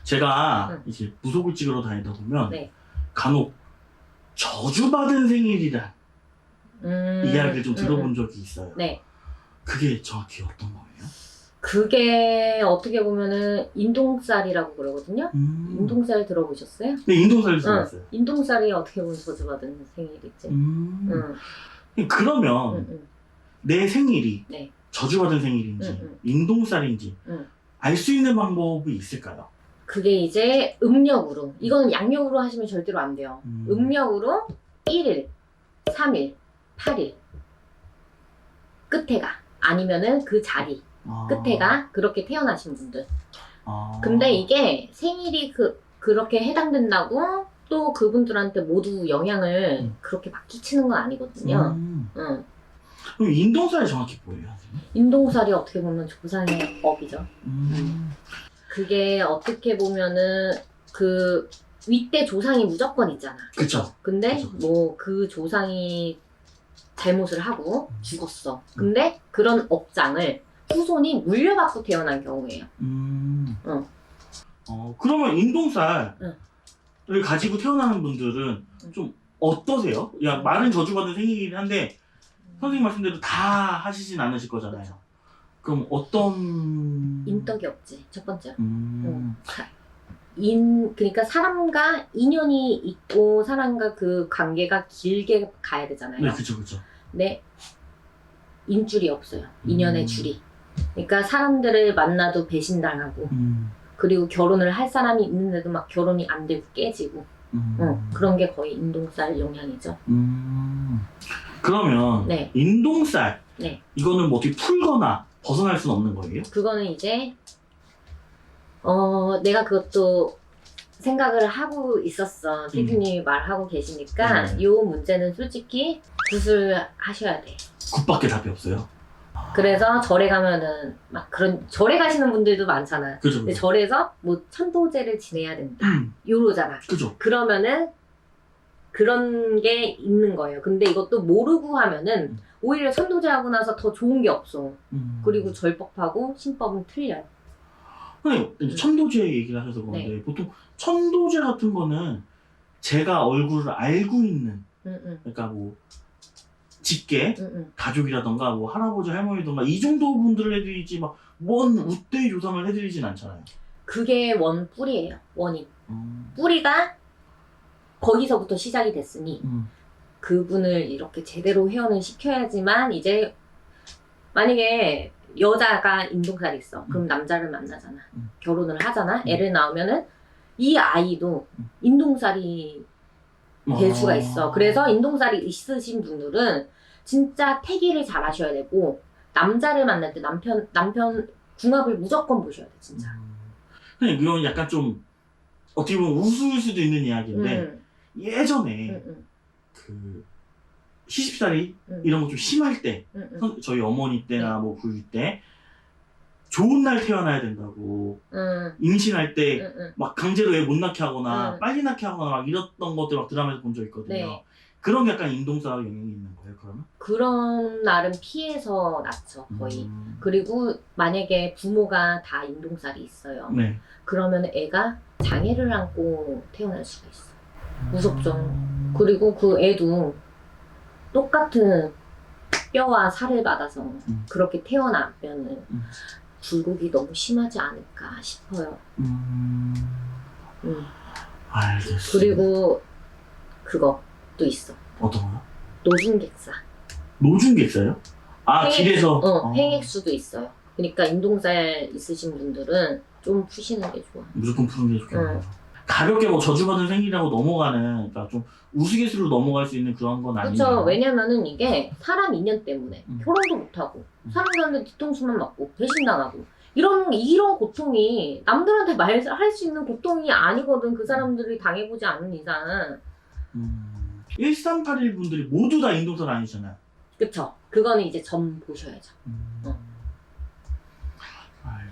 제가 이제 무속을 찍으러 다니다 보면 네. 간혹 저주받은 생일이란 이야기를 좀 들어본 적이 있어요. 네. 그게 정확히 어떤 거예요? 그게 어떻게 보면은 인동살이라고 그러거든요. 인동살 들어보셨어요? 네, 인동살을 들었어요. 인동살이 어떻게 보면 저주받은 생일이지. 그러면 내 생일이 네. 저주받은 생일인지 인동살인지 알 수 있는 방법이 있을까요? 그게 이제 음력으로, 이거는 양력으로 하시면 절대로 안 돼요. 음력으로 1일, 3일, 8일 끝에가 아니면은 그 자리 끝에가 그렇게 태어나신 분들. 근데 이게 생일이 그렇게 해당된다고 또 그분들한테 모두 영향을 그렇게 막 끼치는 건 아니거든요. 그럼 인동살이 정확히 뭐예요? 인동살이 어떻게 보면 조상의 법이죠. 그게 어떻게 보면은 그 윗대 조상이 무조건 있잖아. 그쵸. 근데 그쵸. 뭐 그 조상이 잘못을 하고 죽었어. 근데 그런 업장을 후손이 물려받고 태어난 경우예요. 그러면 인동살을 가지고 태어나는 분들은 좀 어떠세요? 야, 말은 저주받은 생일이긴 한데 선생님 말씀대로 다 하시진 않으실 거잖아요. 그쵸. 그럼 어떤 인덕이 없지, 첫 번째로. 그러니까 사람과 인연이 있고 사람과 그 관계가 길게 가야 되잖아요. 네, 그쵸. 근데 인줄이 없어요. 인연의 줄이. 그러니까 사람들을 만나도 배신당하고 그리고 결혼을 할 사람이 있는데도 막 결혼이 안 되고 깨지고 그런 게 거의 인동살 영향이죠. 그러면 네. 인동살 네. 이거는 뭐 어떻게 풀거나 벗어날 수는 없는 거예요? 그거는 이제 내가 그것도 생각을 하고 있었어. 피디님이 말하고 계시니까 이 문제는 솔직히 구슬하셔야 돼. 굿밖에 답이 없어요. 그래서 절에 가면은 막 그런 절에 가시는 분들도 많잖아요. 그죠. 근데 절에서 뭐 천도제를 지내야 된다. 요러잖아. 그죠. 그러면은 그런 게 있는 거예요. 근데 이것도 모르고 하면은 오히려 천도제하고 나서 더 좋은 게 없어. 그리고 절법하고 신법은 틀려요. 선생님, 이제 천도제 얘기를 하셔서 그런데 보통 천도제 같은 거는 제가 얼굴을 알고 있는 그러니까 뭐 직계 가족이라던가 뭐 할아버지 할머니던가 이 정도 분들을 해드리지 막 먼 우대 조상을 해드리진 않잖아요. 그게 원 뿌리예요. 원인. 뿌리가 거기서부터 시작이 됐으니 그분을 이렇게 제대로 회원을 시켜야지만 이제 만약에 여자가 인동살이 있어. 그럼 남자를 만나잖아. 결혼을 하잖아. 애를 낳으면은 이 아이도 인동살이 될 수가 있어. 그래서 인동살이 있으신 분들은 진짜 태기를 잘 하셔야 되고 남자를 만날 때 남편 궁합을 무조건 보셔야 돼. 진짜. 근데 이건 약간 좀 어떻게 보면 우스울 수도 있는 이야기인데 예전에 그 시집살이 이런 거 좀 심할 때 저희 어머니 때나 뭐 부위 때 좋은 날 태어나야 된다고 임신할 때 막 강제로 애 못 낳게 하거나 빨리 낳게 하거나 막 이랬던 것들 막 드라마에서 본 적 있거든요. 네. 그런 게 약간 인동살 영향이 있는 거예요, 그러면? 그런 날은 피해서 낳죠, 거의. 그리고 만약에 부모가 다 인동살이 있어요. 네. 그러면 애가 장애를 안고 태어날 수가 있어. 무섭죠. 그리고 그 애도 똑같은 뼈와 살을 받아서 그렇게 태어나면은 굴곡이 너무 심하지 않을까 싶어요. 알겠습니다. 그리고 그것도 있어. 어떤 거요? 노중객사. 노중객사요? 아, 길에서? 행액수도 있어요. 그러니까 인동살 있으신 분들은 좀 푸시는 게 좋아. 무조건 푸는 게 좋겠네요. 가볍게 뭐 저주받은 생일이라고 넘어가는, 그러니까 좀 우스갯소리로 넘어갈 수 있는 그런 건 아니에요. 그렇죠. 왜냐면은 이게 사람 인연 때문에 결혼도 못하고 사람들한테 뒤통수만 맞고 배신당하고 이런 고통이 남들한테 말할 수 있는 고통이 아니거든. 그 사람들이 당해보지 않는 이상. 1381 분들이 모두 다 인동살 아니잖아요. 그쵸. 그거는 이제 점 보셔야죠.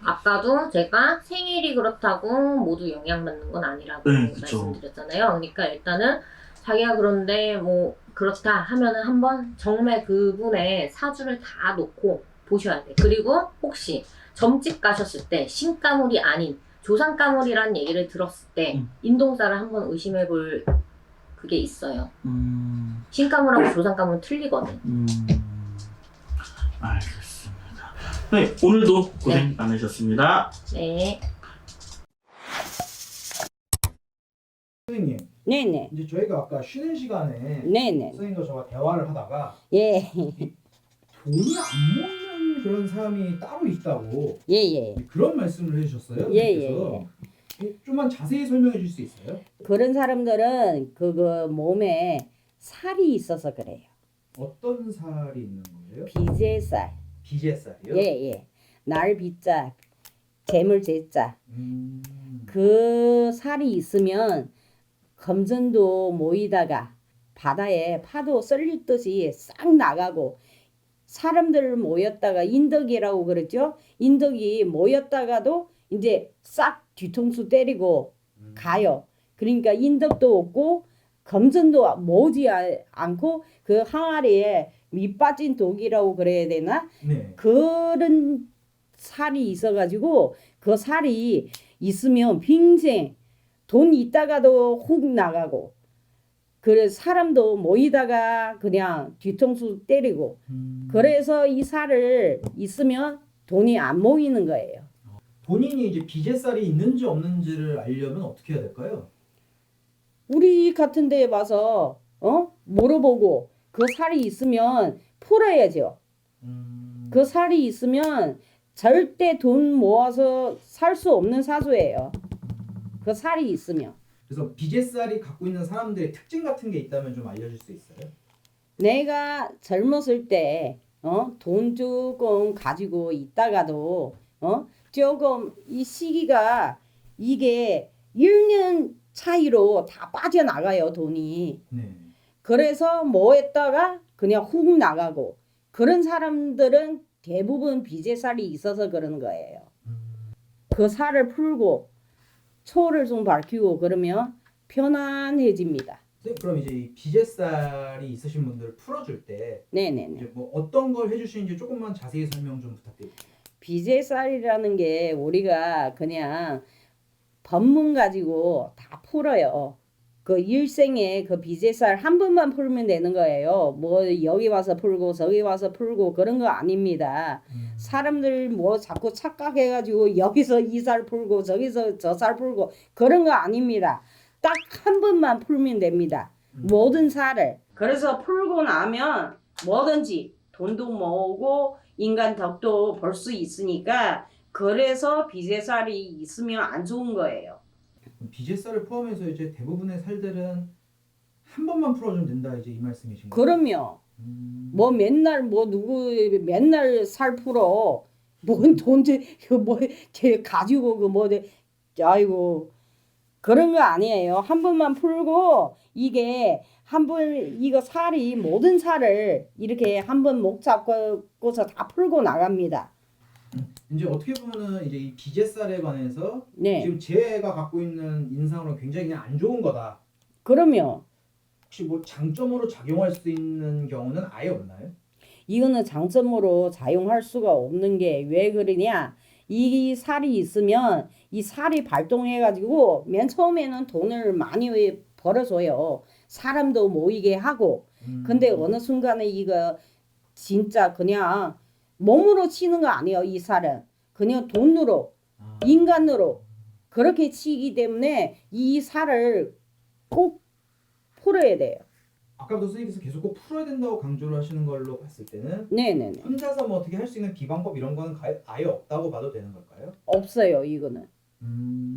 아까도 제가 생일이 그렇다고 모두 영향받는 건 아니라고 말씀드렸잖아요. 그러니까 일단은 자기가 그런데 뭐 그렇다 하면은 한번 정말 그분의 사주를 다 놓고 보셔야 돼. 그리고 혹시 점집 가셨을 때 신가물이 아닌 조상가물이라는 얘기를 들었을 때 인동살을 한번 의심해볼 그게 있어요. 신가물하고 조상가물은 틀리거든. 알겠습니다. 네, 오늘도 고생 많으셨습니다. 네. 선생님, 네네. 이제 저희가 아까 쉬는 시간에 네네. 선생님과 저와 대화를 하다가 예. 돈이 안 모이는 그런 사람이 따로 있다고 예예. 그런 말씀을 해주셨어요. 예, 그래서 좀만 자세히 설명해 줄 수 있어요? 그런 사람들은 그거 몸에 살이 있어서 그래요. 어떤 살이 있는 거예요? 비제살. 비제살이요? 예예. 날 비자, 재물 제자. 음, 그 살이 있으면 검전도 모이다가 바다에 파도 썰리듯이 싹 나가고 사람들 모였다가 인덕이라고 그러죠. 인덕이 모였다가도 이제 싹 뒤통수 때리고 가요. 그러니까 인덕도 없고 검전도 모지 않고 그 항아리에 밑빠진 독이라고 그래야 되나? 네. 그런 살이 있어가지고 그 살이 있으면 평생 돈 있다가도 훅 나가고 그래 사람도 모이다가 그냥 뒤통수 때리고 그래서 이 살을 있으면 돈이 안 모이는 거예요. 본인이 이제 비제살이 있는지 없는지를 알려면 어떻게 해야 될까요? 우리 같은 데에 와서 물어보고 그 살이 있으면 풀어야죠. 그 살이 있으면 절대 돈 모아서 살 수 없는 사주예요. 그 살이 있으면. 그래서 비제살이 갖고 있는 사람들의 특징 같은 게 있다면 좀 알려줄 수 있어요? 내가 젊었을 때 돈 조금 가지고 있다가도 조금 이 시기가 이게 1년 차이로 다 빠져나가요 돈이. 네. 그래서 뭐 했다가 그냥 훅 나가고 그런 사람들은 대부분 비제살이 있어서 그런 거예요. 그 살을 풀고 초를 좀 밝히고 그러면 편안해집니다. 선생님, 그럼 이제 이 비제살이 있으신 분들을 풀어줄 때 네네네. 이제 뭐 어떤 걸 해주시는지 조금만 자세히 설명 좀 부탁드릴게요. 비제살이라는 게 우리가 그냥 법문 가지고 다 풀어요. 그 일생에 그 비제살 한 번만 풀면 되는 거예요. 뭐 여기 와서 풀고 저기 와서 풀고 그런 거 아닙니다. 사람들 뭐 자꾸 착각해가지고 여기서 이 살 풀고 저기서 저 살 풀고 그런 거 아닙니다. 딱 한 번만 풀면 됩니다. 모든 살을. 그래서 풀고 나면 뭐든지 돈도 모으고 인간 덕도 볼 수 있으니까 그래서 비제살이 있으면 안 좋은 거예요. 비제살을 포함해서 이제 대부분의 살들은 한 번만 풀어주면 된다 이제 이 말씀이신 거예요? 그럼요. 뭐 맨날 뭐 누구 맨날 살 풀어 뭔 돈지 뭐 가지고 그 뭐 아이고 그런 거 아니에요. 한 번만 풀고 이게 한 번 이거 살이 모든 살을 이렇게 한 번 목 잡고서 다 풀고 나갑니다. 이제 어떻게 보면은 이제 이 비제살에 관해서 네. 지금 제가 갖고 있는 인상으로 굉장히 그냥 안 좋은 거다. 그럼요. 혹시 뭐 장점으로 작용할 수 있는 경우는 아예 없나요? 이거는 장점으로 사용할 수가 없는 게 왜 그러냐? 이 살이 있으면 이 살이 발동해가지고 맨 처음에는 돈을 많이 벌어줘요. 사람도 모이게 하고. 근데 어느 순간에 이거 진짜 그냥 몸으로 치는 거 아니에요. 이 살은 그냥 돈으로 인간으로 그렇게 치기 때문에 이 살을 꼭 풀어야 돼요. 아까부터 선생님께서 계속 꼭 풀어야 된다고 강조를 하시는 걸로 봤을 때는 네네네. 혼자서 뭐 어떻게 할 수 있는 비방법 이런 거는 아예 없다고 봐도 되는 걸까요? 없어요. 이거는.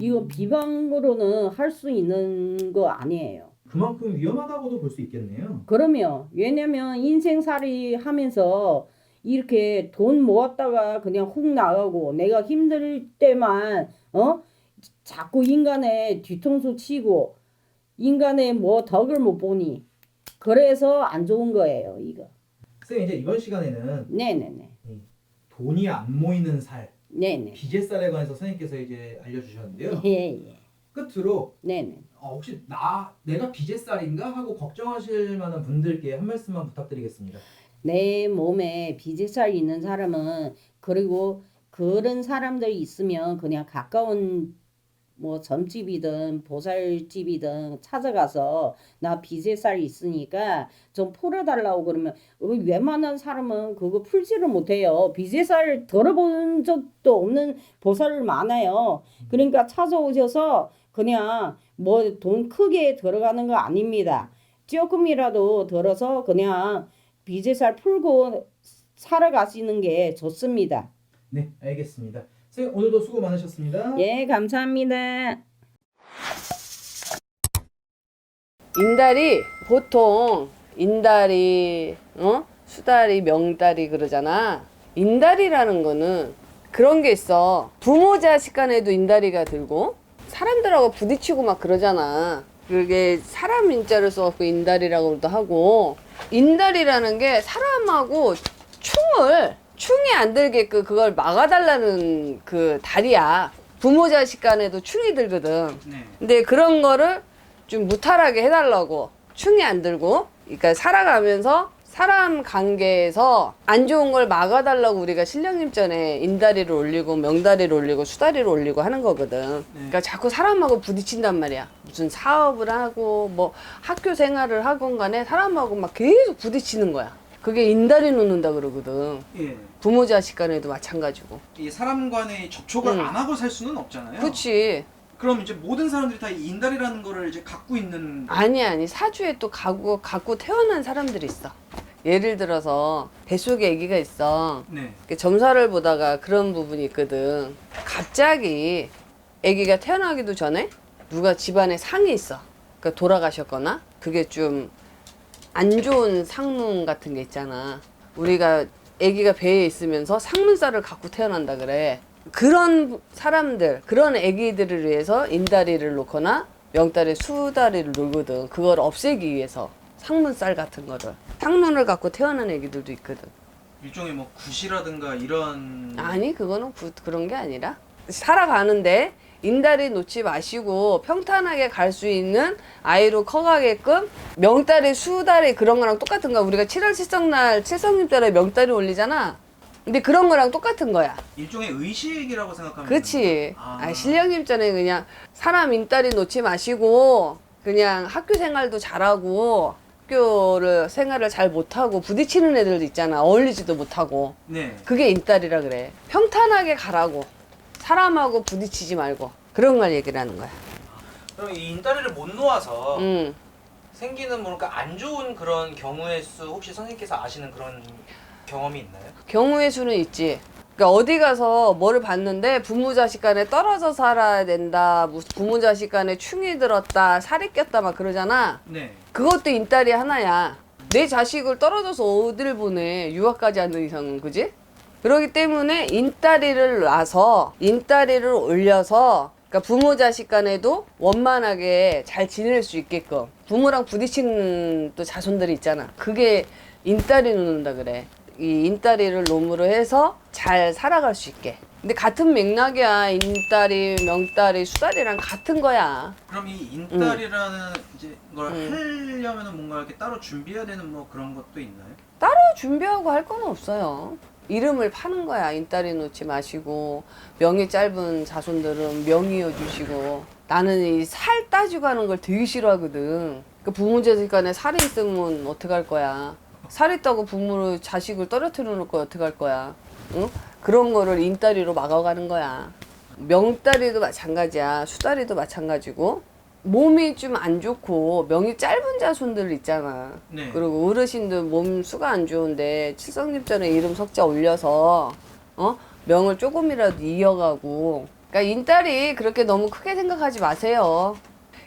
이거 비방으로는 할 수 있는 거 아니에요. 그만큼 위험하다고도 볼 수 있겠네요. 그러면 왜냐면 인생살이 하면서 이렇게 돈 모았다가 그냥 훅 나가고 내가 힘들 때만 자꾸 인간의 뒤통수 치고 인간의 뭐 덕을 못 보니 그래서 안 좋은 거예요 이거. 선생님 이제 이번 시간에는 네네네. 돈이 안 모이는 살, 네네. 비제살에 관해서 선생님께서 이제 알려주셨는데요. 예예. 끝으로 네네. 혹시 내가 비제살인가 하고 걱정하실 만한 분들께 한 말씀만 부탁드리겠습니다. 내 몸에 비제살 있는 사람은 그리고 그런 사람들이 있으면 그냥 가까운 뭐 점집이든 보살집이든 찾아가서 나 비제살 있으니까 좀 풀어달라고 그러면 웬만한 사람은 그거 풀지를 못해요. 비제살 들어본 적도 없는 보살 많아요. 그러니까 찾아오셔서 그냥 뭐 돈 크게 들어가는 거 아닙니다. 조금이라도 들어서 그냥 비제살 풀고 살아가시는 게 좋습니다. 네, 알겠습니다. 선생님 오늘도 수고 많으셨습니다. 예, 감사합니다. 인달이 보통 인달이 수달이 명달이 그러잖아. 인달이라는 거는 그런 게 있어. 부모 자식 간에도 인달이가 들고 사람들하고 부딪히고 막 그러잖아. 그게 사람 인자를 써갖고 인달이라고도 하고, 인달이라는 게 사람하고 충이 안 들게끔 그걸 막아달라는 그 달이야. 부모 자식 간에도 충이 들거든. 네. 근데 그런 거를 좀 무탈하게 해달라고, 충이 안 들고. 그러니까 살아가면서 사람 관계에서 안 좋은 걸 막아달라고 우리가 신령님전에 인다리를 올리고 명다리를 올리고 수다리를 올리고 하는 거거든. 그러니까 자꾸 사람하고 부딪힌단 말이야. 무슨 사업을 하고 뭐 학교 생활을 하건 간에 사람하고 막 계속 부딪히는 거야. 그게 인다리 놓는다 그러거든. 예. 부모 자식 간에도 마찬가지고. 이 사람 간의 접촉을 응. 안 하고 살 수는 없잖아요. 그치. 그럼 이제 모든 사람들이 다 이 인달이라는 거를 이제 갖고 있는. 아니 사주에 또 갖고 태어난 사람들이 있어. 예를 들어서 뱃속에 아기가 있어. 네. 점사를 보다가 그런 부분이 있거든. 갑자기 아기가 태어나기도 전에 누가 집안에 상이 있어. 그러니까 돌아가셨거나 그게 좀 안 좋은 상문 같은 게 있잖아. 우리가 아기가 배에 있으면서 상문살을 갖고 태어난다 그래. 그런 사람들, 그런 아기들을 위해서 인다리를 놓거나 명다리, 수다리를 놓거든. 그걸 없애기 위해서 상문살 같은 거를. 상문을 갖고 태어난 아기들도 있거든. 일종의 뭐 굿이라든가 이런. 아니 그거는 그런 게 아니라 살아가는데 인다리 놓지 마시고 평탄하게 갈 수 있는 아이로 커가게끔 명다리, 수다리 그런 거랑 똑같은 거야. 우리가 7월 칠성날 칠성님달에 명다리 올리잖아. 근데 그런 거랑 똑같은 거야. 일종의 의식이라고 생각하면. 그치. 되는 거예요? 아. 신령님전에 그냥 사람 인다리 놓지 마시고 그냥 학교 생활도 잘하고 학교를 생활을 잘 못하고 부딪히는 애들도 있잖아. 어울리지도 못하고. 네. 그게 인달이라 그래. 평탄하게 가라고. 사람하고 부딪히지 말고. 그런 걸 얘기를 하는 거야. 그럼 이 인다리를 못 놓아서 응. 생기는 뭔가 안 좋은 그런 경우의 수 혹시 선생님께서 아시는 그런 경험이 있나요? 경우의 수는 있지. 그러니까 어디 가서 뭐를 봤는데 부모 자식 간에 떨어져 살아야 된다. 무슨 부모 자식 간에 충이 들었다. 살이 꼈다 막 그러잖아. 네. 그것도 인달이 하나야. 내 자식을 떨어져서 어딜 보내. 유학까지 하는 이상은. 그지? 그렇기 때문에 인다리를 놔서 인다리를 올려서 그러니까 부모 자식 간에도 원만하게 잘 지낼 수 있게끔 부모랑 부딪히는 또 자손들이 있잖아. 그게 인다리 놓는다 그래. 이 인다리를 놈으로 해서 잘 살아갈 수 있게. 근데 같은 맥락이야. 인다리, 명다리, 수다리랑 같은 거야. 그럼 이 인달이라는 이제 걸 하려면은 뭔가 이렇게 따로 준비해야 되는 뭐 그런 것도 있나요? 따로 준비하고 할 건 없어요. 이름을 파는 거야. 인다리 놓지 마시고 명이 짧은 자손들은 명이어 주시고. 나는 이 살 따지고 하는 걸 되게 싫어하거든. 그 부모 자식 간에 살이 있으면 어떡할 거야. 살 있다고 부모를 자식을 떨어뜨려 놓고 어떡할 거야. 응? 그런 거를 인다리로 막아가는 거야. 명다리도 마찬가지야. 수다리도 마찬가지고. 몸이 좀 안 좋고 명이 짧은 자손들 있잖아. 네. 그리고 어르신들 몸 수가 안 좋은데 칠성립전에 이름 석자 올려서 명을 조금이라도 이어가고. 그러니까 인다리 그렇게 너무 크게 생각하지 마세요.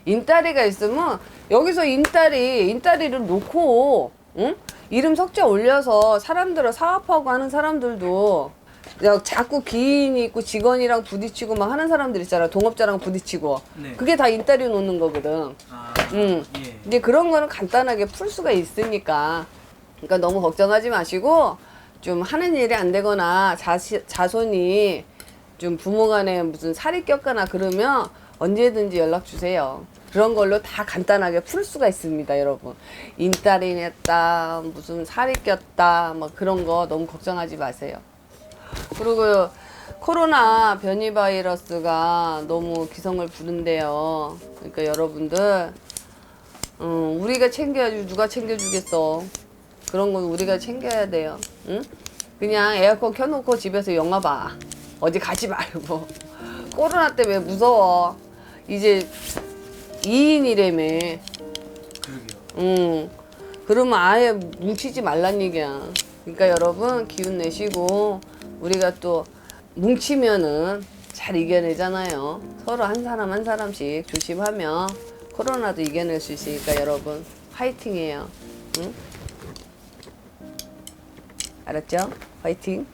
인다리가 있으면 여기서 인다리를 놓고 응? 이름 석자 올려서 사람들을 사업하고 하는 사람들도 자꾸 기인이 있고 직원이랑 부딪히고 막 하는 사람들 있잖아. 동업자랑 부딪히고. 네. 그게 다 인다리 놓는 거거든. 아. 응. 예. 근데 그런 거는 간단하게 풀 수가 있으니까. 그러니까 너무 걱정하지 마시고 좀 하는 일이 안 되거나 자손이 좀 부모 간에 무슨 살이 꼈거나 그러면 언제든지 연락 주세요. 그런 걸로 다 간단하게 풀 수가 있습니다, 여러분. 인달이 냈다, 무슨 살이 꼈다, 막 그런 거 너무 걱정하지 마세요. 그리고 코로나 변이 바이러스가 너무 기성을 부른대요. 그러니까 여러분들 우리가 챙겨야지 누가 챙겨주겠어. 그런 건 우리가 챙겨야 돼요. 응? 그냥 에어컨 켜놓고 집에서 영화 봐. 어디 가지 말고. 코로나 때문에 무서워. 이제 2인이라며. 그러게요. 그러면 아예 뭉치지 말란 얘기야. 그러니까 여러분 기운 내시고 우리가 또 뭉치면은 잘 이겨내잖아요. 서로 한 사람 한 사람씩 조심하면 코로나도 이겨낼 수 있으니까 여러분 화이팅해요. 응? 알았죠? 화이팅.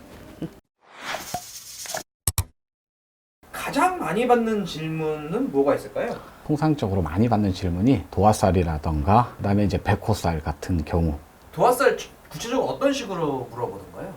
가장 많이 받는 질문은 뭐가 있을까요? 통상적으로 많이 받는 질문이 도화살이라던가 그다음에 이제 백호살 같은 경우. 도화살 구체적으로 어떤 식으로 물어보던가요?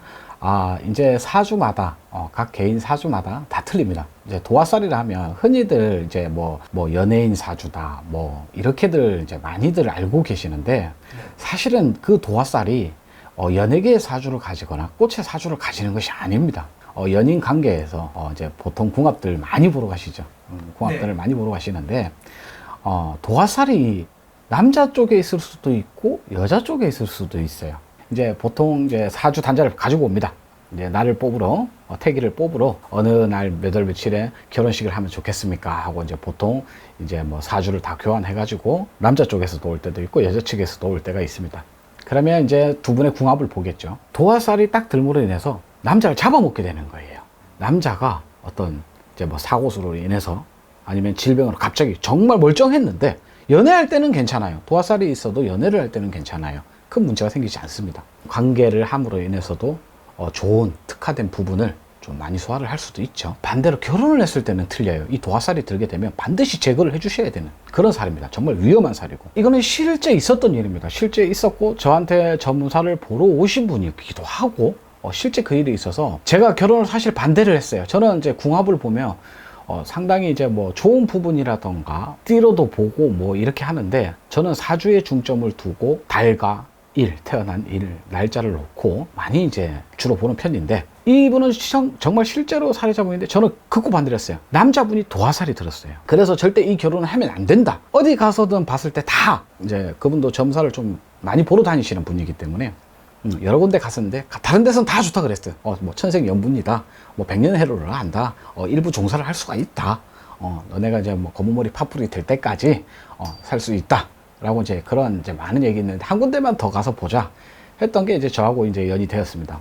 이제 사주마다 각 개인 사주마다 다 틀립니다. 이제 도화살이라 하면 흔히들 이제 뭐 연예인 사주다 뭐 이렇게들 이제 많이들 알고 계시는데 사실은 그 도화살이 연예계의 사주를 가지거나 꽃의 사주를 가지는 것이 아닙니다. 연인 관계에서 이제 보통 궁합들 많이 보러 가시죠. 궁합들을 네. 많이 보러 가시는데 도화살이 남자 쪽에 있을 수도 있고 여자 쪽에 있을 수도 있어요. 이제 보통 이제 사주 단자를 가지고 옵니다. 이제 날을 뽑으러 태기를 뽑으러 어느 날 몇 월 며칠에 결혼식을 하면 좋겠습니까 하고 이제 보통 이제 뭐 사주를 다 교환해 가지고 남자 쪽에서도 올 때도 있고 여자 측에서도 올 때가 있습니다. 그러면 이제 두 분의 궁합을 보겠죠. 도화살이 딱 들므로 인해서 남자를 잡아먹게 되는 거예요. 남자가 어떤 이제 뭐 사고수로 인해서 아니면 질병으로 갑자기 정말 멀쩡했는데 연애할 때는 괜찮아요. 도화살이 있어도 연애를 할 때는 괜찮아요. 큰 문제가 생기지 않습니다. 관계를 함으로 인해서도 좋은 특화된 부분을 좀 많이 소화를 할 수도 있죠. 반대로 결혼을 했을 때는 틀려요. 이 도화살이 들게 되면 반드시 제거를 해주셔야 되는 그런 살입니다. 정말 위험한 살이고 이거는 실제 있었던 일입니다. 실제 있었고 저한테 전문사를 보러 오신 분이기도 하고 실제 그 일이 있어서 제가 결혼을 사실 반대를 했어요. 저는 이제 궁합을 보면 상당히 이제 뭐 좋은 부분이라던가 띠로도 보고 뭐 이렇게 하는데 저는 사주에 중점을 두고 달과 일, 태어난 일, 날짜를 놓고 많이 이제 주로 보는 편인데 이분은 정말 실제로 사례자분인데 저는 극구 반대를 했어요. 남자분이 도화살이 들었어요. 그래서 절대 이 결혼을 하면 안 된다. 어디 가서든 봤을 때 다 이제 그분도 점사를 좀 많이 보러 다니시는 분이기 때문에 여러 군데 갔었는데 다른 데서는 다 좋다 그랬어요. 뭐 천생연분이다. 뭐 백년해로를 한다. 일부 종사를 할 수가 있다. 너네가 이제 뭐 검은머리 파풀이 될 때까지 살 수 있다. 라고 이제 그런 이제 많은 얘기 있는데 한 군데만 더 가서 보자 했던 게 이제 저하고 이제 연이 되었습니다.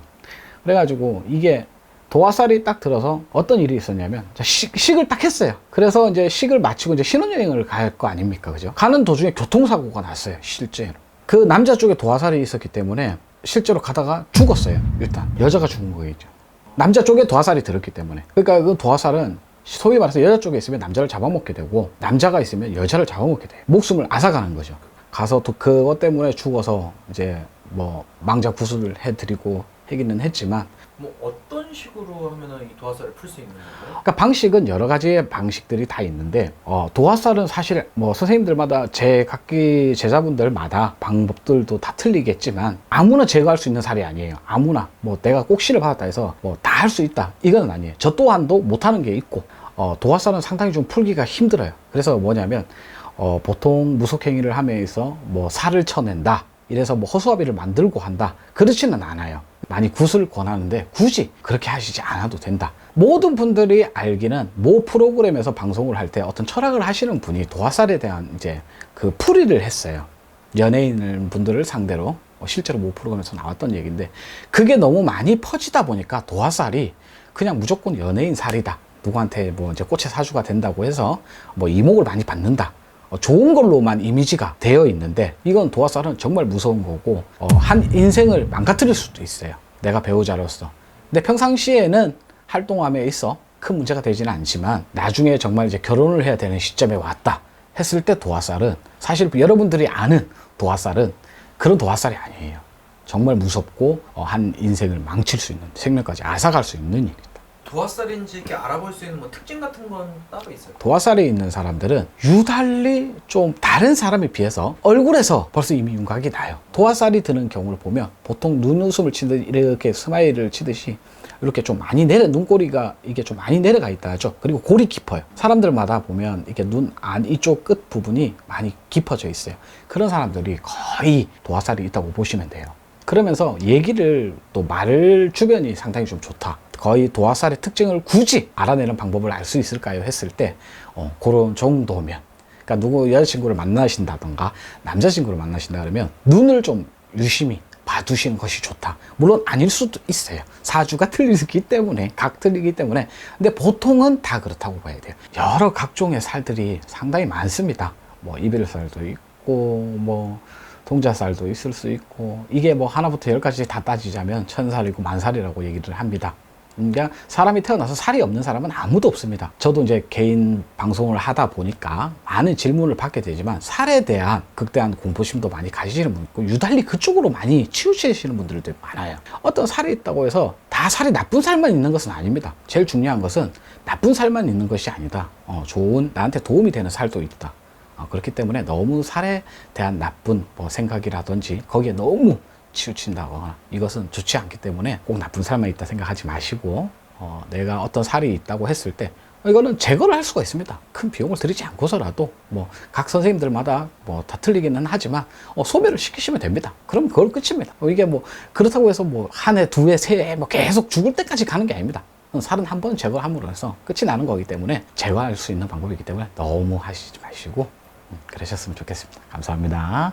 그래가지고 이게 도화살이 딱 들어서 어떤 일이 있었냐면 식을 딱 했어요. 그래서 이제 식을 마치고 이제 신혼여행을 갈 거 아닙니까, 그죠? 가는 도중에 교통사고가 났어요, 실제로. 그 남자 쪽에 도화살이 있었기 때문에 실제로 가다가 죽었어요. 일단 여자가 죽은 거겠죠. 남자 쪽에 도화살이 들었기 때문에. 그러니까 그 도화살은 소위 말해서 여자 쪽에 있으면 남자를 잡아먹게 되고 남자가 있으면 여자를 잡아먹게 돼요. 목숨을 앗아가는 거죠. 가서 또 그것 때문에 죽어서 이제 뭐 망자 구술을 해드리고 하기는 했지만 뭐 어떤 식으로 하면은 이 도화살을 풀 수 있는 건가요? 그러니까 방식은 여러 가지의 방식들이 다 있는데 도화살은 사실 뭐 선생님들마다 각기 제자분들마다 방법들도 다 틀리겠지만 아무나 제거할 수 있는 살이 아니에요. 아무나 뭐 내가 꼭 시를 받았다 해서 뭐 다 할 수 있다 이건 아니에요. 저 또한도 못하는 게 있고 도화살은 상당히 좀 풀기가 힘들어요. 그래서 뭐냐면 보통 무속행위를 하면서 뭐 살을 쳐낸다 이래서 뭐 허수아비를 만들고 한다 그렇지는 않아요. 많이 굿을 권하는데 굳이 그렇게 하시지 않아도 된다. 모든 분들이 알기는 모 프로그램에서 방송을 할 때 어떤 철학을 하시는 분이 도화살에 대한 이제 그 풀이를 했어요. 연예인 분들을 상대로 실제로 모 프로그램에서 나왔던 얘기인데 그게 너무 많이 퍼지다 보니까 도화살이 그냥 무조건 연예인 살이다. 누구한테 뭐 이제 꽃의 사주가 된다고 해서 뭐 이목을 많이 받는다. 좋은 걸로만 이미지가 되어 있는데 이건 도화살은 정말 무서운 거고 한 인생을 망가뜨릴 수도 있어요. 내가 배우자로서. 근데 평상시에는 활동함에 있어 큰 문제가 되지는 않지만 나중에 정말 이제 결혼을 해야 되는 시점에 왔다 했을 때 도화살은 사실 여러분들이 아는 도화살은 그런 도화살이 아니에요. 정말 무섭고 한 인생을 망칠 수 있는 생명까지 앗아갈 수 있는 일이다. 도화살인지 이렇게 알아볼 수 있는 뭐 특징 같은 건 따로 있어요? 도화살에 있는 사람들은 유달리 좀 다른 사람에 비해서 얼굴에서 벌써 이미 윤곽이 나요. 도화살이 드는 경우를 보면 보통 눈웃음을 치듯 이렇게 스마일을 치듯이 이렇게 좀 많이 눈꼬리가 이게 좀 많이 내려가 있다 하죠. 그리고 골이 깊어요. 사람들마다 보면 이렇게 눈 안 이쪽 끝 부분이 많이 깊어져 있어요. 그런 사람들이 거의 도화살이 있다고 보시면 돼요. 그러면서 얘기를 또 말 주변이 상당히 좀 좋다. 거의 도화살의 특징을 굳이 알아내는 방법을 알 수 있을까요? 했을 때 그런 정도면, 그러니까 누구 여자친구를 만나신다던가 남자친구를 만나신다 그러면 눈을 좀 유심히 봐두시는 것이 좋다. 물론 아닐 수도 있어요. 사주가 틀리기 때문에, 각 틀리기 때문에. 근데 보통은 다 그렇다고 봐야 돼요. 여러 각종의 살들이 상당히 많습니다. 뭐 이별살도 있고 뭐 동자살도 있을 수 있고, 이게 뭐 하나부터 10까지 다 따지자면 1000살이고 10,000살이라고 얘기를 합니다. 그러니까 사람이 태어나서 살이 없는 사람은 아무도 없습니다. 저도 이제 개인 방송을 하다 보니까 많은 질문을 받게 되지만 살에 대한 극대한 공포심도 많이 가지시는 분 있고, 유달리 그쪽으로 많이 치우치시는 분들도 많아요. 어떤 살이 있다고 해서 다 살이 나쁜 살만 있는 것은 아닙니다. 제일 중요한 것은 나쁜 살만 있는 것이 아니다. 좋은, 나한테 도움이 되는 살도 있다. 그렇기 때문에 너무 살에 대한 나쁜 생각이라든지 거기에 너무 치우친다거나 이것은 좋지 않기 때문에 꼭 나쁜 살만 있다 생각하지 마시고, 내가 어떤 살이 있다고 했을 때 이거는 제거를 할 수가 있습니다. 큰 비용을 들이지 않고서라도 뭐 각 선생님들마다 뭐 다 틀리기는 하지만 소멸을 시키시면 됩니다. 그럼 그걸 끝입니다. 이게 뭐 그렇다고 해서 뭐 한 해, 두 해, 세 해 뭐 계속 죽을 때까지 가는 게 아닙니다. 살은 한 번 제거함으로 해서 끝이 나는 거기 때문에 제거할 수 있는 방법이기 때문에 너무 하시지 마시고 그러셨으면 좋겠습니다. 감사합니다.